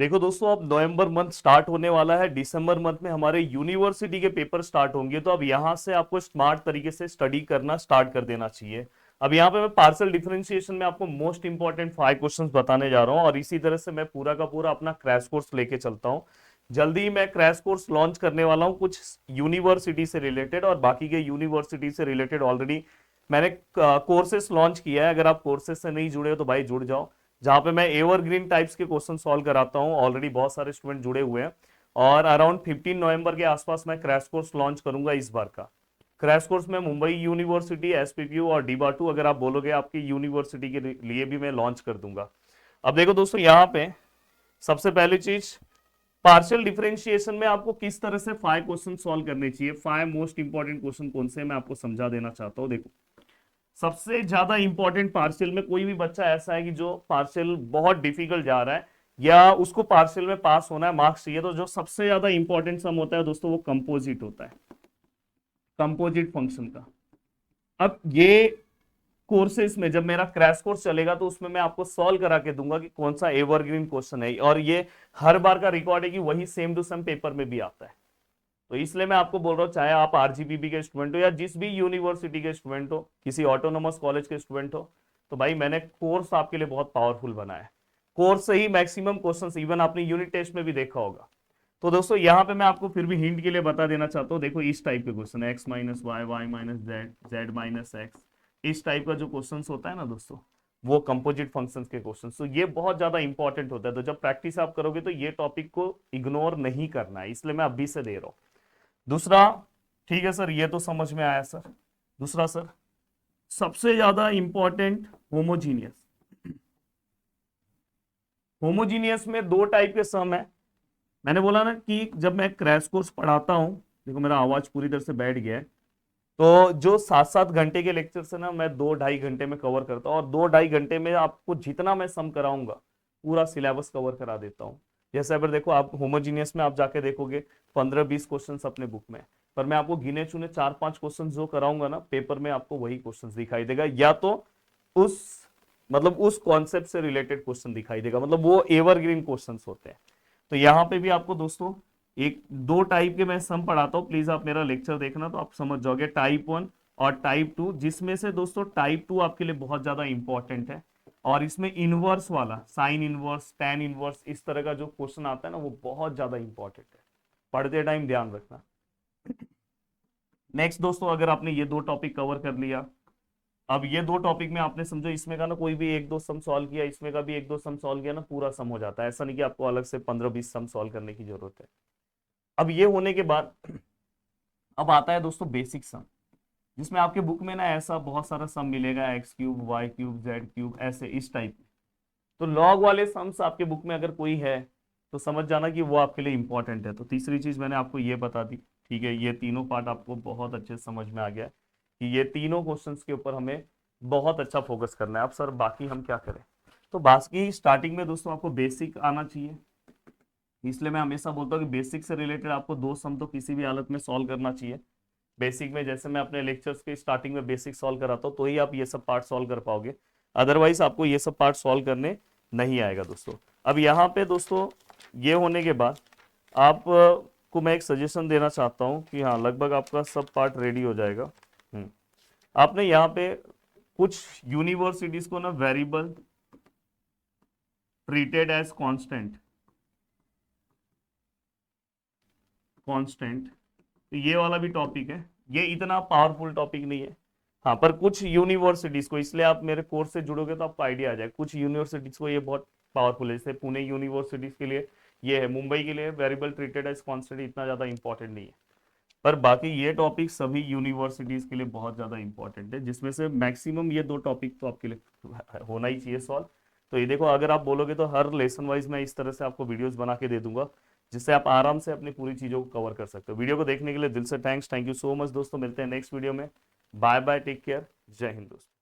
देखो दोस्तों, अब नवंबर मंथ स्टार्ट होने वाला है, दिसंबर मंथ में हमारे यूनिवर्सिटी के पेपर स्टार्ट होंगे, तो अब यहाँ से आपको स्मार्ट तरीके से स्टडी करना स्टार्ट कर देना चाहिए। अब यहाँ पे मैं पार्शियल डिफरेंशिएशन में आपको मोस्ट इंपॉर्टेंट 5 क्वेश्चंस बताने जा रहा हूँ, और इसी तरह से मैं पूरा का पूरा अपना क्रैश कोर्स लेके चलता हूँ। जल्दी ही मैं क्रैश कोर्स लॉन्च करने वाला हूँ कुछ यूनिवर्सिटी से रिलेटेड, और बाकी के यूनिवर्सिटी से रिलेटेड ऑलरेडी मैंने कोर्सेस लॉन्च किया है। अगर आप कोर्सेस से नहीं जुड़े हो तो भाई जुड़ जाओ, जहां पे मैं एवरग्रीन टाइप्स के क्वेश्चन सॉल्व कराता हूं। ऑलरेडी बहुत सारे स्टूडेंट जुड़े हुए हैं, और अराउंड 15 नवंबर के आसपास मैं क्रैश कोर्स लॉन्च करूंगा। इस बार का क्रैश कोर्स में मुंबई यूनिवर्सिटी, एसपीपीयू और डीबाटू अगर आप बोलोगे आपकी यूनिवर्सिटी के लिए भी मैं लॉन्च कर दूंगा। अब देखो दोस्तों, यहाँ पे सबसे पहली चीज, पार्शियल डिफरेंशिएशन में आपको किस तरह से 5 क्वेश्चन सॉल्व करने चाहिए, 5 मोस्ट इंपॉर्टेंट क्वेश्चन कौन से मैं आपको समझा देना चाहता हूँ। देखो, सबसे ज्यादा इंपॉर्टेंट पार्शियल में, कोई भी बच्चा ऐसा है कि जो पार्शियल बहुत डिफिकल्ट जा रहा है या उसको पार्शियल में पास होना है, मार्क्स चाहिए, तो जो सबसे ज्यादा इंपॉर्टेंट सम होता है दोस्तों वो कंपोजिट होता है, कंपोजिट फंक्शन का। अब ये कोर्सेस में जब मेरा क्रैश कोर्स चलेगा तो उसमें मैं आपको सॉल्व करा के दूंगा कि कौन सा एवरग्रीन क्वेश्चन है, और ये हर बार का रिकॉर्ड है कि वही सेम टू सेम पेपर में भी आता है। तो इसलिए मैं आपको बोल रहा हूँ, चाहे आप आरजीपीबी के स्टूडेंट हो या जिस भी यूनिवर्सिटी के स्टूडेंट हो, किसी ऑटोनोमस कॉलेज के स्टूडेंट हो, तो भाई मैंने कोर्स आपके लिए बहुत पावरफुल बनाया है। कोर्स से ही मैक्सिमम क्वेश्चंस इवन आपने यूनिट टेस्ट में भी देखा होगा। तो दोस्तों यहाँ पे मैं आपको फिर भी हिंट के लिए बता देना चाहता हूँ, देखो इस टाइप के question, X minus Y, Y minus Z, Z minus X, इस टाइप का जो क्वेश्चन होता है ना दोस्तों, वो कंपोजिट फंक्शंस के क्वेश्चन, तो ये बहुत ज्यादा इंपॉर्टेंट होता है। तो जब प्रैक्टिस आप करोगे तो ये टॉपिक को इग्नोर नहीं करना है, इसलिए मैं अभी से दे रहा हूँ। दूसरा, ठीक है सर, ये तो समझ में आया सर। दूसरा सर, सबसे ज्यादा इंपॉर्टेंट, होमोजीनियस। होमोजीनियस में दो टाइप के सम है। मैंने बोला ना कि जब मैं क्रैश कोर्स पढ़ाता हूं, देखो मेरा आवाज पूरी तरह से बैठ गया है, तो जो 7-7 घंटे के लेक्चर से ना मैं 2-2.5 घंटे में कवर करता हूँ, और 2-2.5 घंटे में आपको जितना मैं सम कराऊंगा पूरा सिलेबस कवर करा देता हूँ। जैसे अगर देखो आप होमोजीनियस में आप जाके देखोगे 15-20 क्वेश्चन अपने बुक में, पर मैं आपको गिने चुने 4-5 क्वेश्चन जो कराऊंगा ना पेपर में, आपको वही क्वेश्चन दिखाई देगा, या तो उस मतलब उस कॉन्सेप्ट से रिलेटेड क्वेश्चन दिखाई देगा, मतलब वो एवरग्रीन क्वेश्चंस होते हैं। तो यहाँ पे भी आपको दोस्तों एक दो टाइप के मैं सम पढ़ाता हूँ, प्लीज आप मेरा लेक्चर देखना तो आप समझ जाओगे, टाइप 1 और टाइप 2, जिसमें से दोस्तों टाइप 2 आपके लिए बहुत ज्यादा इंपॉर्टेंट है। और इसमें इनवर्स वाला, साइन इनवर्स, टेन इनवर्स, इस तरह का जो क्वेश्चन आता है ना, वो बहुत ज्यादा इंपॉर्टेंट है, पढ़ते टाइम ध्यान रखना। नेक्स्ट दोस्तों, अगर आपने ये दो टॉपिक कवर कर लिया, अब ये दो टॉपिक में आपने समझो, इसमें का ना कोई भी एक दो सम सॉल्व किया, इसमें का भी एक दो सम सॉल्व किया ना, पूरा सम हो जाता है। ऐसा नहीं कि आपको अलग से 15-20 सम सॉल्व करने की जरूरत है। अब ये होने के बाद अब आता है दोस्तों बेसिक सम, जिसमें आपके बुक में ना ऐसा बहुत सारा सम मिलेगा, X cube, Y cube, Z cube, ऐसे इस टाइप। तो लॉग वाले सम्स आपके बुक में अगर कोई है तो समझ जाना कि वो आपके लिए इंपॉर्टेंट है। तो तीसरी चीज मैंने आपको ये बता दी, ठीक है, ये तीनों पार्ट आपको बहुत अच्छे से समझ में आ गया है कि ये तीनों क्वेश्चंस के ऊपर हमें बहुत अच्छा फोकस करना है। अब सर बाकी हम क्या करें, तो बाकी स्टार्टिंग में दोस्तों आपको बेसिक आना चाहिए, इसलिए मैं हमेशा बोलता हूँ कि बेसिक से रिलेटेड आपको दो सम तो किसी भी हालत में सॉल्व करना चाहिए। बेसिक में जैसे मैं अपने लेक्चर्स के स्टार्टिंग में बेसिक सॉल्व कराता हूँ, तो ही आप ये सब पार्ट सॉल्व कर पाओगे, अदरवाइज आपको ये सब पार्ट सॉल्व करने नहीं आएगा दोस्तों। अब यहाँ पे दोस्तों ये होने के बाद आप को मैं एक सजेशन देना चाहता हूँ कि हाँ, लगभग आपका सब पार्ट रेडी हो जाएगा। आपने यहाँ पे कुछ यूनिवर्सिटीज को ना variable treated as constant, constant, तो ये वाला भी टॉपिक है, ये इतना पावरफुल टॉपिक नहीं है। हाँ, पर कुछ यूनिवर्सिटीज को, इसलिए आप मेरे कोर्स से जुड़ोगे तो आपको आइडिया आ जाए, कुछ यूनिवर्सिटीज को ये बहुत पावरफुल है। जैसे पुणे यूनिवर्सिटीज के लिए ये है, मुंबई के लिए वेरिएबल ट्रीटेड एज कांस्टेंट इतना ज्यादा इंपॉर्टेंट नहीं है, पर बाकी ये टॉपिक सभी यूनिवर्सिटीज के लिए बहुत ज्यादा इंपॉर्टेंट है, जिसमें से मैक्सिमम ये दो टॉपिक तो आपके लिए होना ही चाहिए सॉल्व। तो ये देखो, अगर आप बोलोगे तो हर लेसन वाइज मैं इस तरह से आपको वीडियोस बना के दे दूंगा, जिससे आप आराम से अपनी पूरी चीजों को कवर कर सकते हो। वीडियो को देखने के लिए दिल से thanks, thank you so much दोस्तों, मिलते हैं नेक्स्ट वीडियो में। बाय बाय, टेक केयर, जय हिंद दोस्तों।